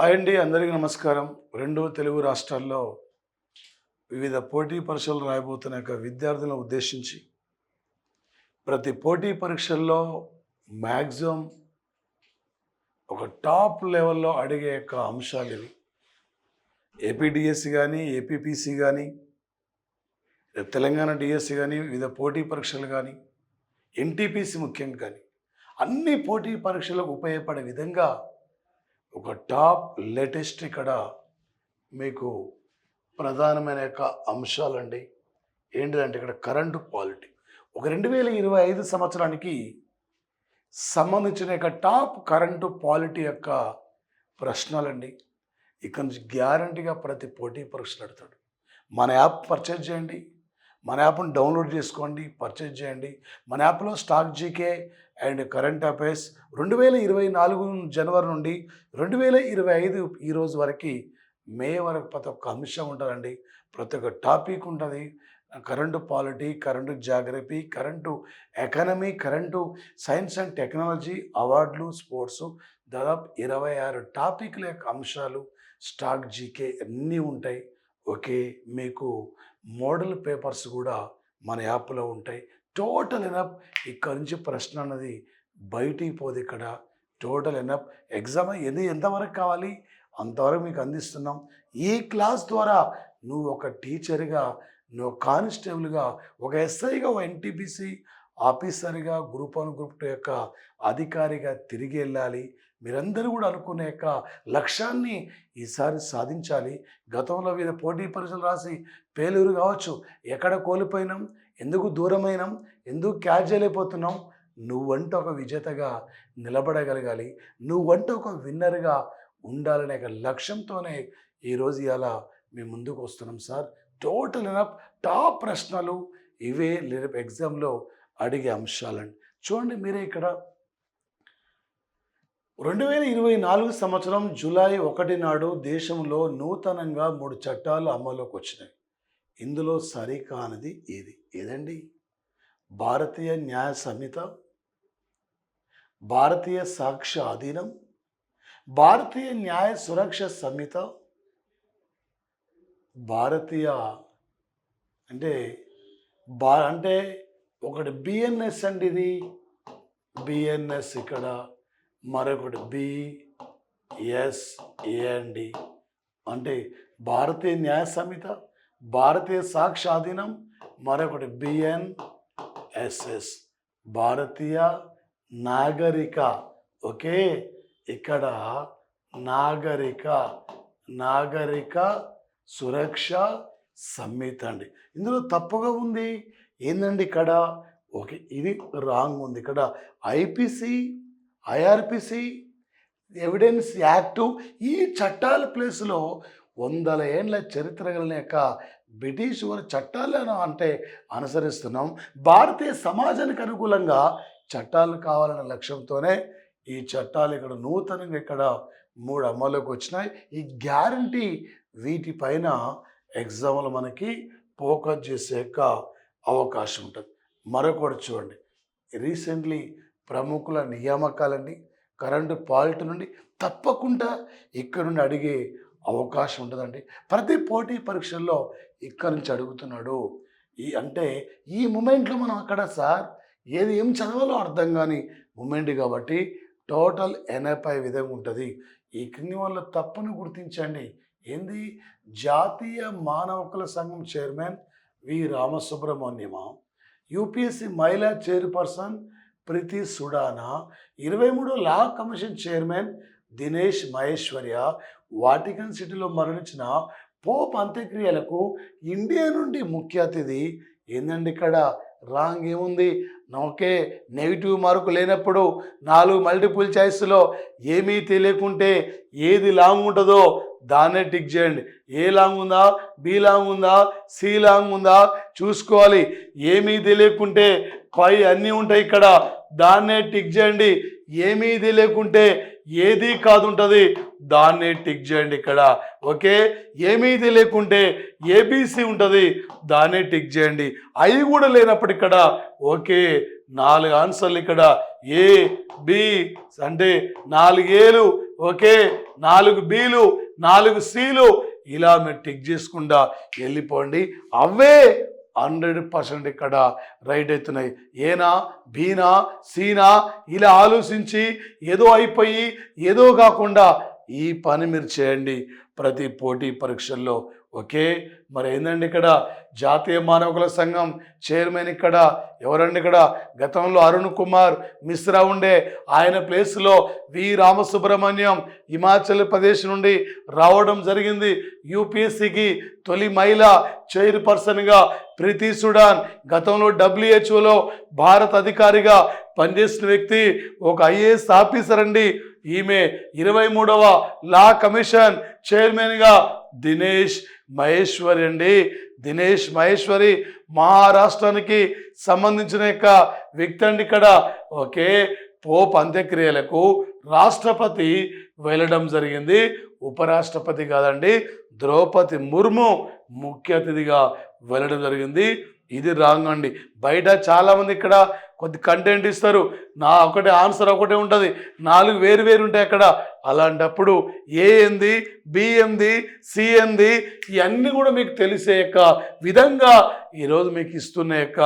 Hi అండి, అందరికీ నమస్కారం. రెండు తెలుగు రాష్ట్రాల్లో వివిధ పోటీ పరీక్షలు రాయబోతున్న విద్యార్థులను ఉద్దేశించి ప్రతి పోటీ పరీక్షల్లో మ్యాక్సిమం ఒక టాప్ లెవెల్లో అడిగే అంశాలు ఇవి. ఏపీడిఎస్సి కానీ, ఏపీపీసీ కానీ, తెలంగాణ డిఎస్సి కానీ, వివిధ పోటీ పరీక్షలు కానీ, ఎన్టీపీసీ ముఖ్యంగా కానీ అన్ని పోటీ పరీక్షలకు ఉపయోగపడే విధంగా ఒక టాప్ లేటెస్ట్ ఇక్కడ మీకు ప్రధానమైన అంశాలండి. ఏంటిదంటే ఇక్కడ కరెంటు పాలిటీ ఒక 2025 సంవత్సరానికి సంబంధించిన టాప్ కరెంటు పాలిటీ ప్రశ్నలండి. ఇక్కడ నుంచి గ్యారంటీగా ప్రతి పోటీ పరీక్షలు అడుగుతాడు. మన యాప్ పర్చేజ్ చేయండి, మన యాప్ను డౌన్లోడ్ చేసుకోండి, పర్చేజ్ చేయండి. మన యాప్లో stock GK and current affairs 2024 జనవరి నుండి 2025 ఈరోజు వరకు మే వరకు ప్రతి ఒక్క అంశం ఉంటుందండి. ప్రతి ఒక్క టాపిక్ ఉంటుంది. Current polity, current geography, current economy, current science and technology, అవార్డులు, స్పోర్ట్స్, దాదాపు 26 టాపిక్ల అంశాలు, స్టాక్ జీకే అన్నీ ఉంటాయి. ఓకే, మీకు మోడల్ పేపర్స్ కూడా మన యాప్లో ఉంటాయి. టోటల్ ఎనఫ్ ఇక్కడ నుంచి ప్రశ్న అన్నది బయటికి పోదు. ఇక్కడ టోటల్ ఎనఫ్ ఎగ్జామ్ ఎంతవరకు కావాలి అంతవరకు మీకు అందిస్తున్నాం. ఈ క్లాస్ ద్వారా నువ్వు ఒక టీచర్గా, నువ్వు కానిస్టేబుల్గా, ఒక ఎస్ఐగా, ఒక ఎన్టీపీసీ ఆఫీసర్గా, గ్రూప్ 1 గ్రూప్ 2 అధికారిగా తిరిగి వెళ్ళాలి. మీరందరూ కూడా అనుకునే లక్ష్యాన్ని ఈసారి సాధించాలి. గతంలో వివిధ పోటీ పరీక్షలు రాసి ఫెయిల్యూర్ కావచ్చు, ఎక్కడ కోల్పోయినాం, ఎందుకు దూరమైనాం, ఎందుకు క్యాచ్ చేయలేకపోతున్నాం, నువ్వంటే ఒక విజేతగా నిలబడగలగాలి, నువ్వంటే ఒక విన్నర్గా ఉండాలనే లక్ష్యంతోనే ఈరోజు ఇలా మేము ముందుకు వస్తున్నాం సార్. టోటల్ ఎనఫ్ టాప్ ప్రశ్నలు ఇవే రేపు ఎగ్జామ్లో అడిగే అంశాలండి. చూడండి, మీరే ఇక్కడ 2024 సంవత్సరం జూలై 1 నాడు దేశంలో నూతనంగా 3 చట్టాలు అమల్లోకి వచ్చినాయి. ఇందులో సరికానిది ఏదండి? భారతీయ న్యాయ సంహిత, భారతీయ సాక్ష్య అధీనం, భారతీయ న్యాయ సురక్ష సంహిత, భారతీయ అంటే ఒకటి బిఎన్ఎస్ అండి. ఇది బిఎన్ఎస్, ఇక్కడ మరొకటి బిఎస్ఏండి. అంటే భారతీయ న్యాయ సంహిత, భారతీయ సాక్ష్యాధీనం, మరొకటి బిఎన్ఎస్ఎస్, భారతీయ నాగరిక. ఓకే, ఇక్కడ నాగరిక సురక్ష సంహిత అండి. ఇందులో తప్పుగా ఉంది ఏందండి? ఇక్కడ ఓకే, ఇది రాంగ్ ఉంది. ఇక్కడ ఐపీసీ, ఐఆర్పిసి, ఎవిడెన్స్ యాక్టు, ఈ చట్టాల ప్లేస్లో 100 ఏళ్ళ చరిత్ర కలిగిన బ్రిటిష్ వారి చట్టాలను అనుసరిస్తున్నాం. భారతీయ సమాజానికి అనుకూలంగా చట్టాలు కావాలనే లక్ష్యంతోనే ఈ చట్టాలు ఇక్కడ నూతనంగా 3 అమల్లోకి వచ్చినాయి. ఈ గ్యారంటీ వీటిపైన ఎగ్జామ్లు మనకి ఫోకస్ చేసే అవకాశం ఉంటుంది. మరొకటి చూడండి, రీసెంట్లీ ప్రముఖుల నియామకాలండి. కరెంటు పాలిటీ నుండి తప్పకుండా ఇక్కడ నుండి అడిగే అవకాశం ఉంటుందండి. ప్రతి పోటీ పరీక్షల్లో ఇక్కడ నుంచి అడుగుతున్నాడు. ఈ మూమెంట్లో మనం అక్కడ సార్ ఏం చదవాలో అర్థం కాని మూమెంట్ కాబట్టి టోటల్ ఎన్ఐపై విధంగా ఉంటుంది. ఈ క్రింది వల్ల తప్పును గుర్తించండి. ఏంది? జాతీయ మానవ హక్కుల సంఘం చైర్మన్ వి రామసుబ్రహ్మణ్యమ, యూపీఎస్సీ మహిళా chairperson Preeti Sudan, 23 law commission chairman Dinesh Maheshwari, Vatican సిటీలో మరణించిన పోప్ అంత్యక్రియలకు ఇండియా నుండి ముఖ్య అతిథి. ఏందండి ఇక్కడ రాంగ్ ఏముంది? ఓకే, నెగిటివ్ మార్కు లేనప్పుడు 4 మల్టిపుల్ చాయిస్లో ఏమీ తెలియకుంటే ఏది లాంగ్ ఉంటుందో దాన్నే టిక్ చేయండి. ఏ లాంగ్ ఉందా, బి లాంగ్ ఉందా, సి లాంగ్ ఉందా చూసుకోవాలి. ఏమీ తెలియకుంటే పై అన్నీ ఉంటాయి, ఇక్కడ దాన్నే టిక్ చేయండి. ఏమీ తెలియకుంటే ఏది కాదు ఉంటుంది, దాన్నే టిక్ చేయండి ఇక్కడ. ఓకే, ఏమీ తెలియకుంటే ఏబిసి ఉంటుంది, దాన్నే టిక్ చేయండి. అవి కూడా లేనప్పుడు ఇక్కడ ఓకే 4 ఆన్సర్లు ఇక్కడ ఏ బి అంటే 4 ఏలు ఓకే 4 Bలు 4 Cలు ఇలా మీరు టిక్ చేసుకుంటా వెళ్ళిపోండి. అవే 100% ఇక్కడ రైట్ అవుతున్నాయి. ఏనా బీనా సీనా ఇలా ఆలోచించి ఏదో అయిపోయి ఏదో కాకుండా ఈ పని మీరు చేయండి ప్రతి పోటీ పరీక్షల్లో. ఓకే మరి ఏందండి ఇక్కడ జాతీయ మానవ హక్కుల సంఘం చైర్మన్ ఇక్కడ ఎవరండి? ఇక్కడ గతంలో అరుణ్ కుమార్ మిశ్రా ఉండే, ఆయన ప్లేస్లో వి రామసుబ్రహ్మణ్యం హిమాచల్ ప్రదేశ్ నుండి రావడం జరిగింది. యూపీఎస్సీకి తొలి మహిళా చైర్పర్సన్గా ప్రీతి సుడాన్, గతంలో WHO భారత అధికారిగా పనిచేసిన వ్యక్తి, ఒక IAS ఆఫీసర్ అండి. ఈమె 23వ లా కమిషన్ చైర్మన్గా దినేష్ మహేశ్వరి అండి. దినేష్ మహేశ్వరి మహారాష్ట్రానికి సంబంధించిన యొక్క వ్యక్తి అండి ఇక్కడ. ఓకే పోప్ అంత్యక్రియలకు రాష్ట్రపతి వెళ్ళడం జరిగింది, ఉపరాష్ట్రపతి కాదండి, ద్రౌపది ముర్ము ముఖ్య అతిథిగా వెళ్ళడం జరిగింది. ఇది రాంగ్ అండి. బయట చాలామంది ఇక్కడ కొద్ది కంటెంట్ ఇస్తారు, నా ఒకటే ఆన్సర్ ఒకటే ఉంటుంది, 4 వేరు ఉంటాయి అక్కడ. అలాంటప్పుడు ఏ ఏంది బి ఏంది సి ఏంది ఇవన్నీ కూడా మీకు తెలిసే యొక్క విధంగా ఈరోజు మీకు ఇస్తున్న యొక్క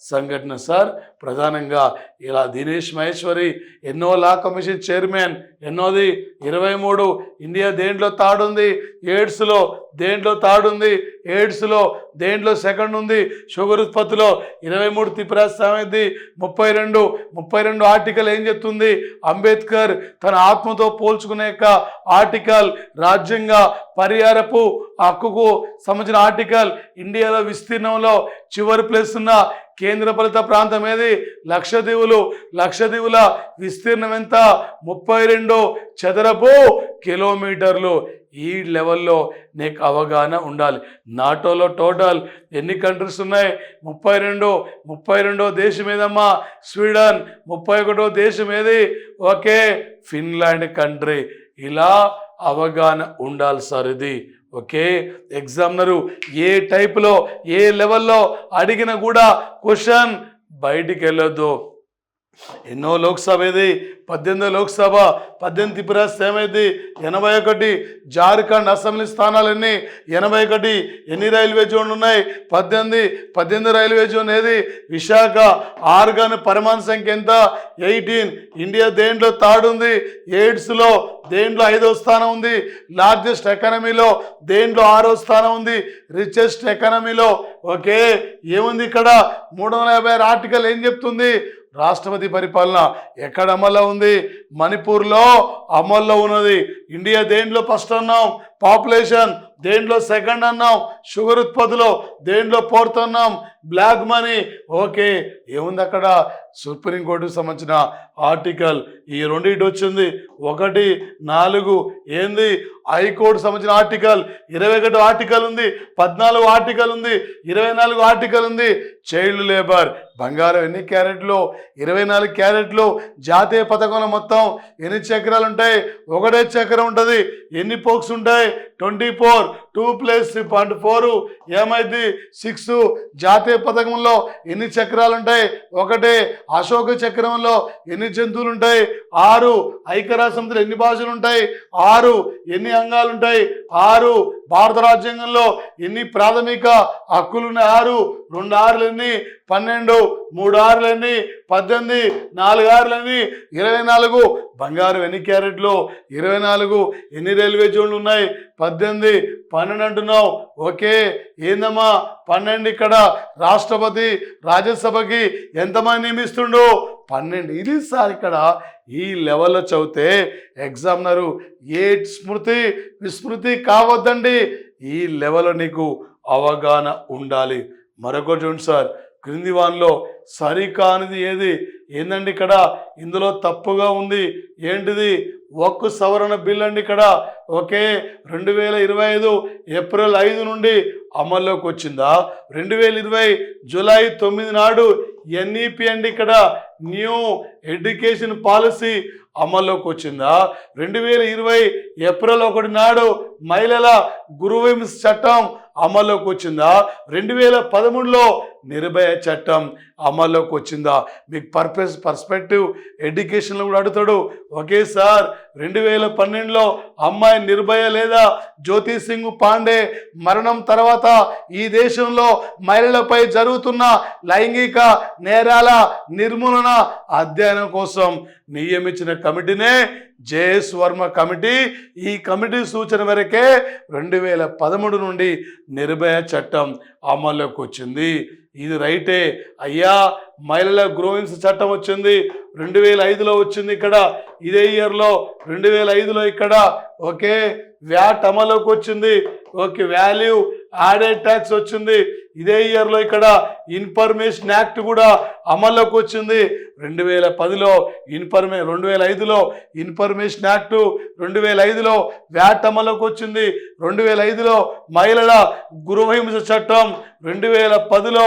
సంఘటన సార్. ప్రధానంగా ఇలా దినేష్ మహేశ్వరి ఎన్నో లా కమిషన్ చైర్మన్, ఎన్నోది 23, ఇండియా దేంట్లో థర్డ్ ఉంది, ఎయిడ్స్లో దేంట్లో థర్డ్ ఉంది, ఎయిడ్స్లో దేంట్లో సెకండ్ ఉంది, షుగర్ ఉత్పత్తిలో 23 త్రిపురాస్వామిది 32 ఆర్టికల్ ఏం చెప్తుంది, అంబేద్కర్ తన ఆత్మతో పోల్చుకునే యొక్క ఆర్టికల్, రాజ్యాంగ పరిహారపు హక్కుకు సంబంధించిన ఆర్టికల్, ఇండియాలో విస్తీర్ణంలో చివరి ప్లేస్ ఉన్న కేంద్రపాలిత ప్రాంతం ఏది, లక్షద్వీపుల విస్తీర్ణం ఎంత, 32 చదరపు కిలోమీటర్లు. ఈ లెవెల్లో నీకు అవగాహన ఉండాలి. నాటోలో టోటల్ ఎన్ని కంట్రీస్ ఉన్నాయి, 32 దేశం ఏదమ్మా స్వీడన్, 31వ దేశం ఏది, ఓకే ఫిన్లాండ్ కంట్రీ. ఇలా అవగాహన ఉండాలి సార్ ఇది. ఓకే ఎగ్జామినరు ఏ టైప్లో ఏ లెవెల్లో అడిగినా కూడా క్వశ్చన్ బయటికి వెళ్ళొద్దు. ఎన్నో లోక్సభ ఏది, 18వ లోక్సభ, 18 త్రిపురాస్త ఏమైంది, 81 జార్ఖండ్ అసెంబ్లీ స్థానాలు ఎన్ని, 81. ఎన్ని రైల్వే జోన్లు ఉన్నాయి, 18 రైల్వే జోన్ ఏది, విశాఖ. ఆర్గాన్ పరిమాణ సంఖ్య ఎంత, 18. ఇండియా దేంట్లో థర్డ్ ఉంది, ఎయిడ్స్లో దేంట్లో 5వ స్థానం ఉంది, లార్జెస్ట్ ఎకానమీలో దేంట్లో 6వ స్థానం ఉంది, రిచెస్ట్ ఎకానమీలో. ఓకే ఏముంది ఇక్కడ 356 ఆర్టికల్ ఏం చెప్తుంది, రాష్ట్రపతి పరిపాలన ఎక్కడ అమల్లో ఉంది, మణిపూర్లో అమల్లో ఉన్నది. ఇండియా దేంట్లో ఫస్ట్ అన్నాం, పాపులేషన్ దేంట్లో సెకండ్ అన్నాం, షుగర్ ఉత్పత్తిలో దేంట్లో 4th అన్నాం, బ్లాక్ మనీ. ఓకే ఏముంది అక్కడ, సుప్రీంకోర్టుకు సంబంధించిన ఆర్టికల్ ఈ రెండింటి వచ్చింది. 1, 4 ఏంది, హైకోర్టు సంబంధించిన ఆర్టికల్ 21 ఆర్టికల్ ఉంది, 14 ఆర్టికల్ ఉంది, 24 ఆర్టికల్ ఉంది. చైల్డ్ లేబర్, బంగారం ఎన్ని క్యారెట్లు, 24 క్యారెట్లు. జాతీయ పథకంలో మొత్తం ఎన్ని చక్రాలు ఉంటాయి, 1 చక్రం ఉంటుంది. ఎన్ని పోక్స్ ఉంటాయి, 24. 2 + 4 ఏమైంది 6. జాతీయ పథకంలో ఎన్ని చక్రాలు ఉంటాయి, 1. అశోక చక్రంలో ఎన్ని జంతువులు ఉంటాయి, 6. ఐక్యరాజ్యసమితిలో ఎన్ని భాషలు ఉంటాయి, 6. ఎన్ని అంగాలు ఉంటాయి, 6. భారత రాజ్యాంగంలో ఎన్ని ప్రాథమిక హక్కులు ఉన్నాయి, 6. 2 6లు ఎన్ని, 12. 3 6లు ఎన్ని, 18. 4 6లు ఎన్ని, 24. బంగారం ఎన్ని క్యారెట్లు, 24. ఎన్ని రైల్వే జోన్లు ఉన్నాయి, 18. 12 అంటున్నావు. ఓకే ఏందమ్మా 12. ఇక్కడ రాష్ట్రపతి రాజ్యసభకి ఎంతమంది నియమిస్తుండు, 12. ఇది సార్ ఇక్కడ ఈ లెవెల్లో చదివితే ఎగ్జామినరు ఏ స్మృతి విస్మృతి కావద్దండి. ఈ లెవెల్లో నీకు అవగాహన ఉండాలి. మరొకటి చూడండి సార్, క్రింది వానిలో సరికానిది ఏది, ఏందండి ఇక్కడ ఇందులో తప్పుగా ఉంది ఏంటిది, వక్కు సవరణ బిల్ అండి ఇక్కడ. ఓకే 2025 ఏప్రిల్ 5 నుండి అమల్లోకి వచ్చిందా, 2020 జూలై 9 నాడు NEP అండి ఇక్కడ న్యూ ఎడ్యుకేషన్ పాలసీ అమల్లోకి వచ్చిందా, 2020 ఏప్రిల్ 1 నాడు మహిళల గురువింస్ చట్టం అమల్లోకి వచ్చిందా? 2013లో నిర్భయ చట్టం అమల్లోకి వచ్చిందా? మీకు పర్స్పెక్టివ్ ఎడ్యుకేషన్లో కూడా అడుగుతాడు. ఓకే సార్, 2012లో అమ్మాయి నిర్భయ లేదా జ్యోతి సింగ్ పాండే మరణం తర్వాత ఈ దేశంలో మహిళలపై జరుగుతున్న లైంగిక నేరాల నిర్మూలన అధ్యయనం కోసం నియమించిన కమిటీనే జేఎస్ వర్మ కమిటీ. ఈ కమిటీ సూచన మేరకే 2013 నుండి నిర్భయ చట్టం అమల్లోకి వచ్చింది. ఇది రైటే అయ్యా. మహిళల గృహహింస చట్టం వచ్చింది 2005లో వచ్చింది. ఇక్కడ ఇదే ఇయర్లో 2005లో ఇక్కడ ఓకే వ్యాట్ అమల్లోకి వచ్చింది. ఓకే వాల్యూ యాడెడ్ ట్యాక్స్ వచ్చింది ఇదే ఇయర్లో. ఇక్కడ ఇన్ఫర్మేషన్ యాక్ట్ కూడా అమల్లోకి వచ్చింది 2010లో. 2005లో ఇన్ఫర్మేషన్ యాక్ట్, 2005లో వ్యాట్ అమల్లోకి వచ్చింది. 2005లో మహిళల గృహహింస చట్టం, 2010లో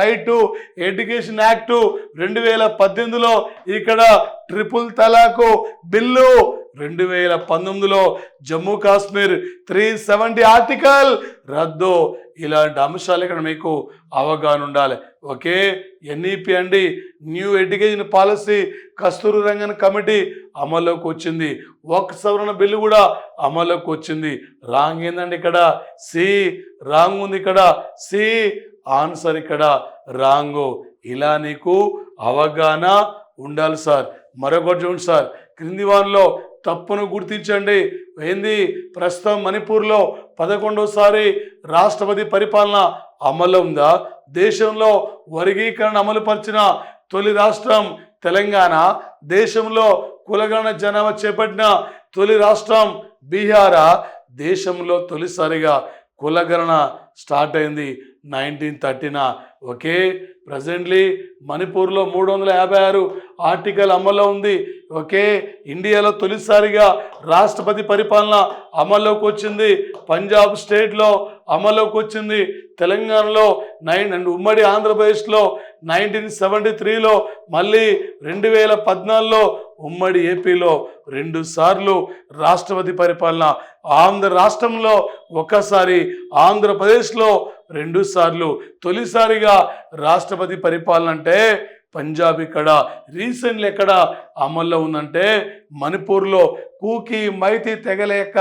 రైట్ టు ఎడ్యుకేషన్ యాక్ట్, 2018లో ఇక్కడ triple తలాకు bill, 2019లో Jammu Kashmir 370 article రద్దు. ఇలాంటి అంశాలు ఇక్కడ మీకు అవగాహన ఉండాలి. ఓకే ఎన్ఈపి అండి, న్యూ ఎడ్యుకేషన్ పాలసీ, కస్తూరి రంగన్ కమిటీ అమల్లోకి వచ్చింది. వక్ఫ్ సవరణ బిల్లు కూడా అమల్లోకి వచ్చింది. రాంగ్ ఏందండి ఇక్కడ? సి రాంగ్ ఉంది ఇక్కడ. సి ఆన్సర్ ఇక్కడ రాంగు. ఇలా నీకు అవగాహన ఉండాలి సార్. మరొకటి చూడండి సార్, క్రింది వారిలో తప్పును గుర్తించండి. ఏంది? ప్రస్తుతం మణిపూర్లో 11వసారి రాష్ట్రపతి పరిపాలన అమల్లో ఉందా? దేశంలో వర్గీకరణ అమలు పరిచిన తొలి రాష్ట్రం తెలంగాణ. దేశంలో కులగణన జనాభా చేపట్టిన తొలి రాష్ట్రం బీహారా. దేశంలో తొలిసారిగా కులగణన స్టార్ట్ అయింది 1913. ఓకే ప్రజెంట్లీ మణిపూర్లో 356 ఆర్టికల్ అమల్లో ఉంది. ఓకే ఇండియాలో తొలిసారిగా రాష్ట్రపతి పరిపాలన అమల్లోకి వచ్చింది. పంజాబ్ స్టేట్లో అమల్లోకి వచ్చింది. తెలంగాణలో ఉమ్మడి ఆంధ్రప్రదేశ్లో 1973లో, మళ్ళీ 2014లో ఉమ్మడి ఏపీలో 2 సార్లు రాష్ట్రపతి పరిపాలన. ఆంధ్ర రాష్ట్రంలో ఒకసారి, ఆంధ్రప్రదేశ్లో 2 సార్లు. తొలిసారిగా రాష్ట్రపతి పరిపాలన అంటే పంజాబ్ ఇక్కడ. రీసెంట్లీ ఎక్కడ అమల్లో ఉందంటే మణిపూర్లో కూకీ మైతి తెగల యొక్క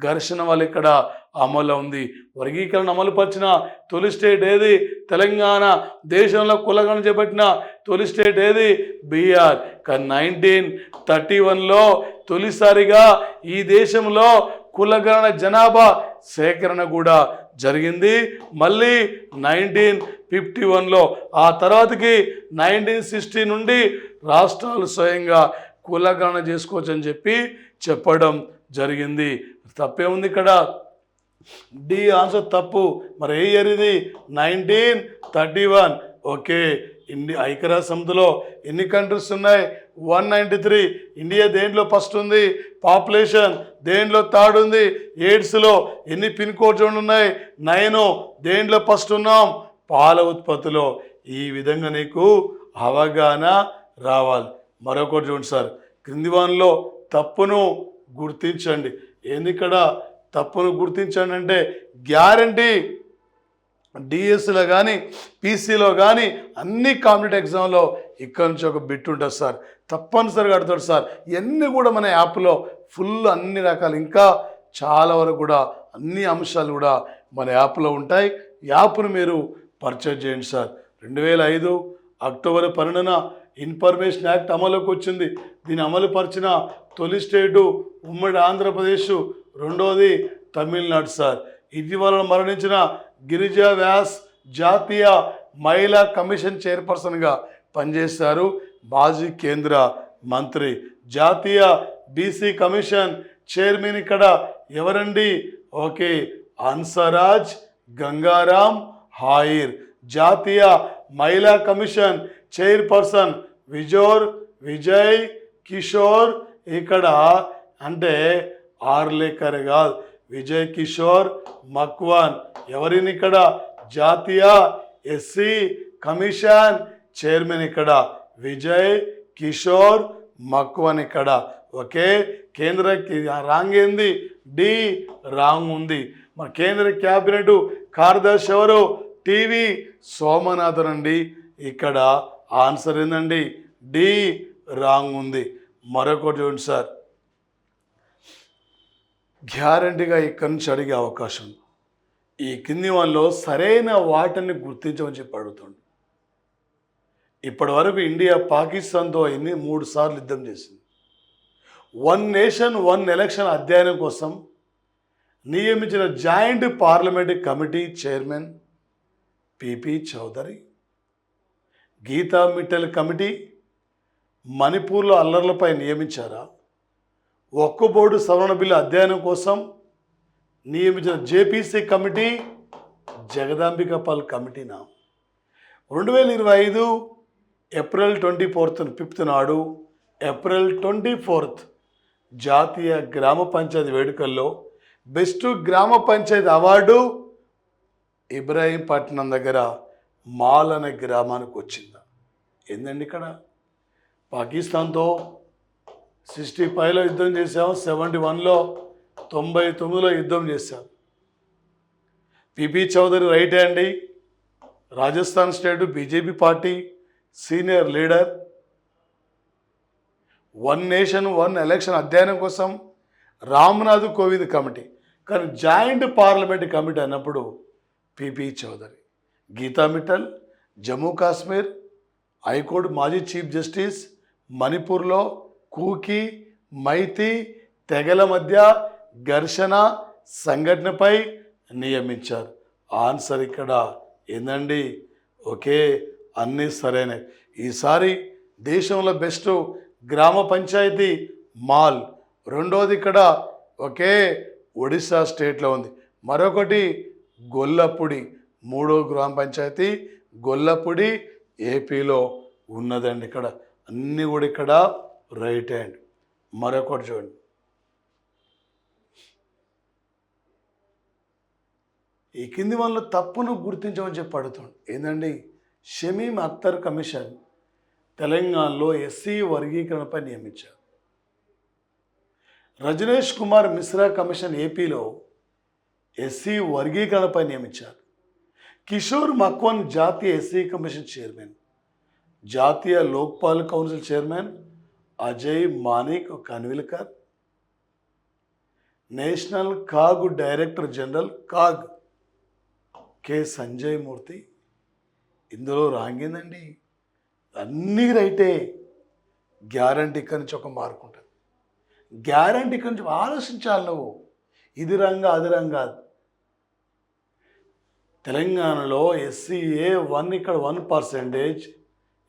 ఘర్షణ వల్ల ఇక్కడ అమల్లో ఉంది. వర్గీకరణ అమలు పరిచిన తొలి స్టేట్ ఏది? తెలంగాణ. దేశంలో కులగణన చేపట్టిన తొలి స్టేట్ ఏది? బీహార్. కానీ 1931లో తొలిసారిగా ఈ దేశంలో కులగణన జనాభా సేకరణ కూడా జరిగింది. మళ్ళీ 1951లో. ఆ తర్వాతకి 1960 నుండి రాష్ట్రాలు స్వయంగా కులగణన చేసుకోవచ్చు అని చెప్పడం జరిగింది. తప్పేముంది ఇక్కడ? డి ఆన్సర్ తప్పు. మరి ఏ ఇయర్ ఇది? 1931. ఓకే ఐక్యరాజ్య సమితిలో ఎన్ని కంట్రీస్ ఉన్నాయి? 193. ఇండియా దేంట్లో ఫస్ట్ ఉంది? పాపులేషన్ దేంట్లో థర్డ్ ఉంది? ఎయిడ్స్లో ఎన్ని పిన్ కోడ్ జోన్లు ఉన్నాయి? 9. దేంట్లో ఫస్ట్ ఉన్నాం? పాల ఉత్పత్తిలో. ఈ విధంగా నీకు అవగాహన రావాలి. మరొకటి చూడండి సార్, క్రింది వానిలో తప్పును గుర్తించండి. ఏంది ఇక్కడ తప్పును గుర్తించండి అంటే గ్యారంటీ డిఎస్సిలో కానీ పీసీలో కానీ అన్ని కాంపిటేటివ్ ఎగ్జామ్లో ఇక్కడ నుంచి ఒక బిట్ ఉంటుంది సార్. తప్పనిసరిగా అడుగుతాడు సార్. ఇవన్నీ కూడా మన యాప్లో ఫుల్ అన్ని రకాలు, ఇంకా చాలా వరకు కూడా అన్ని అంశాలు కూడా మన యాప్లో ఉంటాయి. యాప్ను మీరు పర్చేజ్ చేయండి సార్. 2005 అక్టోబర్ 12న ఇన్ఫర్మేషన్ యాక్ట్ అమలుకి వచ్చింది. దీన్ని అమలు పరిచిన తొలి స్టేటు ఉమ్మడి ఆంధ్రప్రదేశ్, రెండోది తమిళనాడు సార్. ఇటీవల మరణించిన గిరిజా వ్యాస్ జాతీయ మహిళా కమిషన్ చైర్పర్సన్గా పనిచేశారు. మాజీ కేంద్ర మంత్రి. జాతీయ బీసీ కమిషన్ చైర్మన్ ఇక్కడ ఎవరండి? ఓకే హన్సరాజ్ గంగారాం హాయిర్. జాతీయ మహిళా కమిషన్ చైర్పర్సన్ విజయ్ కిషోర్. ఇక్కడ అంటే ఆర్లేకర్ కాదు, విజయ్ కిషోర్ మక్వాన్. ఎవరిని ఇక్కడ? జాతీయ ఎస్సీ కమిషన్ చైర్మన్ ఇక్కడ విజయ్ కిషోర్ మక్వాన్ ఇక్కడ. ఓకే కేంద్ర రాంగ్ ఏంది? డి రాంగ్ ఉంది. మన కేంద్ర క్యాబినెట్ కార్యదర్శి ఎవరు? టీవీ సోమనాథన్ అండి. ఇక్కడ ఆన్సర్ ఏందండి? డి రాంగ్ ఉంది. మరొకటి చూడండి సార్, గ్యారంటీగా ఇక్కడి నుంచి అడిగే అవకాశం ఉంది. ఈ కింది వాళ్ళలో సరైన వాటిని గుర్తించమని చెప్పి అడుగుతుంది. ఇప్పటి వరకు ఇండియా పాకిస్తాన్తో 3 సార్లు యుద్ధం చేసింది. వన్ నేషన్ వన్ ఎలక్షన్ అధ్యయనం కోసం నియమించిన joint parliamentary committee chairman PP Chaudhary, Geeta Mittal committee మణిపూర్లో అల్లర్లపై నియమించారా? ఒక్క బోర్డు సవరణ బిల్లు అధ్యయనం కోసం నియమించిన జేపీసీ కమిటీ జగదాంబిక పాల్ కమిటీనా? 2025 ఏప్రిల్ 24 నాడు ఏప్రిల్ 24 జాతీయ గ్రామ పంచాయతీ వేడుకల్లో బెస్ట్ గ్రామ పంచాయతీ అవార్డు ఇబ్రాహీంపట్నం దగ్గర మాల్ అనే గ్రామానికి వచ్చిందా? ఏందండి ఇక్కడ పాకిస్తాన్తో 65లో యుద్ధం చేసాం, 71లో 99లో యుద్ధం చేశాం. పిపి చౌదరి రైట్ అండి, Rajasthan state BJP party senior leader. One nation one election అధ్యయనం కోసం రామ్నాథ్ కోవింద్ కమిటీ, కానీ జాయింట్ పార్లమెంటరీ కమిటీ అన్నప్పుడు పిపి చౌదరి. గీతా మిట్టల్ జమ్మూ కాశ్మీర్ హైకోర్టు మాజీ చీఫ్ జస్టిస్, మణిపూర్లో కూకీ మైతి తెగల మధ్య ఘర్షణ సంఘటనపై నియమించారు. ఆన్సర్ ఇక్కడ ఏందండి? ఓకే, అన్నీ సరైనవి. ఈసారి దేశంలో బెస్ట్ గ్రామ పంచాయతీ మాల్, రెండోది ఇక్కడ ఓకే ఒడిశా స్టేట్లో ఉంది. మరొకటి గొల్లపూడి, మూడో గ్రామ పంచాయతీ గొల్లపూడి ఏపీలో ఉన్నదండి. ఇక్కడ అన్నీ కూడా ఇక్కడ రైట్ హ్యాండ్. మరొకటి చూడండి, ఈ కింది వల్ల తప్పును గుర్తించమని చెప్పి అడుగుతాడు. ఏంటండి? షమీమ్ అఖ్తర్ కమిషన్ తెలంగాణలో ఎస్సీ వర్గీకరణపై నియమించారు. రజనీష్ కుమార్ మిశ్రా కమిషన్ ఏపీలో ఎస్సీ వర్గీకరణపై నియమించారు. కిషోర్ మక్వన్ జాతీయ ఎస్సీ కమిషన్ చైర్మన్, జాతీయ Lokpal council chairman Ajay Manik Khanwilkar, national CAG director general CAG K Sanjay Murthy. ఇందులో రాంగిందండి, అన్నీ రైటే. గ్యారంటీ ఇక్కడి నుంచి ఒక మార్కు ఉంటుంది. గ్యారంటీ ఇక్కడి నుంచి ఆలోచించాలి నువ్వు, ఇది రంగా అది రంగా. తెలంగాణలో ఎస్సీఏ 1 ఇక్కడ 1%,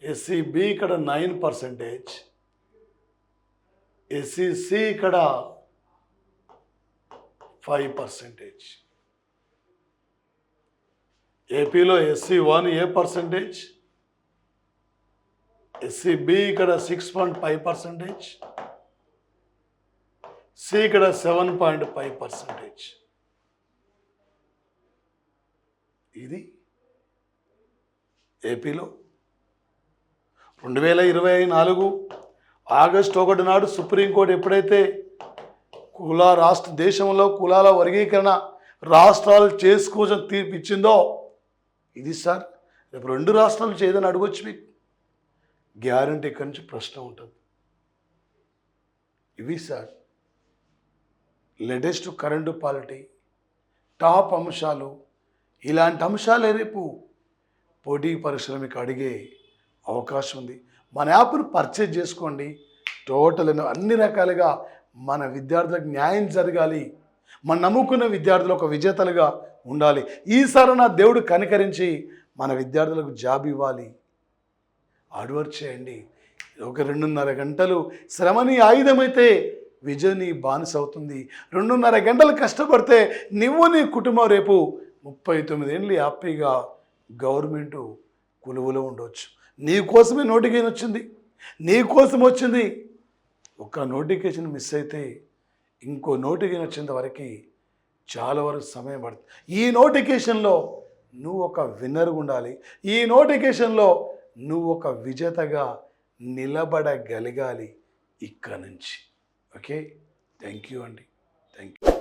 ఎస్సీబి ఇక్కడ 9%, ఎస్సీసి ఇక్కడ 5%. ఏపీలో ఎస్సీ1 ఏ%, ఎస్సీబి ఇక్కడ 6.5%, సి ఇక్కడ 7.5%. ఇది ఏపీలో 2024 ఆగస్టు 1 నాడు సుప్రీంకోర్టు ఎప్పుడైతే దేశంలో కులాల వర్గీకరణ రాష్ట్రాలు చేసుకోవచ్చని తీర్పు ఇచ్చిందో, ఇది సార్ రేపు 2 రాష్ట్రాలు చేయదని అడగొచ్చు మీకు. గ్యారంటీ ఇక్కడి నుంచి ప్రశ్న ఉంటుంది. ఇవి sir latest current polity top అంశాలు. ఇలాంటి అంశాలే రేపు పోటీ పరీక్షలు మీకు అడిగే అవకాశం ఉంది. మన యాప్ను పర్చేజ్ చేసుకోండి. టోటల్ అన్ని రకాలుగా మన విద్యార్థులకు న్యాయం జరగాలి, మన నమ్ముకున్న విద్యార్థులు ఒక విజేతలుగా ఉండాలి. ఈసారి నా దేవుడు కనికరించి మన విద్యార్థులకు జాబ్ ఇవ్వాలి. హార్డ్ వర్క్ చేయండి. ఒక 2.5 గంటలు శ్రమని ఆయుధమైతే విజయం నీ బానిస అవుతుంది. 2.5 గంటలు కష్టపడితే నువ్వు నీ కుటుంబం రేపు 39 ఏళ్ళు హ్యాపీగా గవర్నమెంట్ కొలువులో ఉండవచ్చు. నీ కోసమే నోటిఫికేషన్ వచ్చింది, నీ కోసం వచ్చింది. ఒక నోటిఫికేషన్ మిస్ అయితే ఇంకో నోటిఫికేషన్ వచ్చేంత వరకు చాలా వరకు సమయం పడుతుంది. ఈ నోటిఫికేషన్లో నువ్వు ఒక విన్నర్గా ఉండాలి. ఈ నోటిఫికేషన్లో నువ్వు ఒక విజేతగా నిలబడగలగాలి ఇక్కడ నుంచి. ఓకే, థ్యాంక్ యూ అండి, థ్యాంక్ యూ.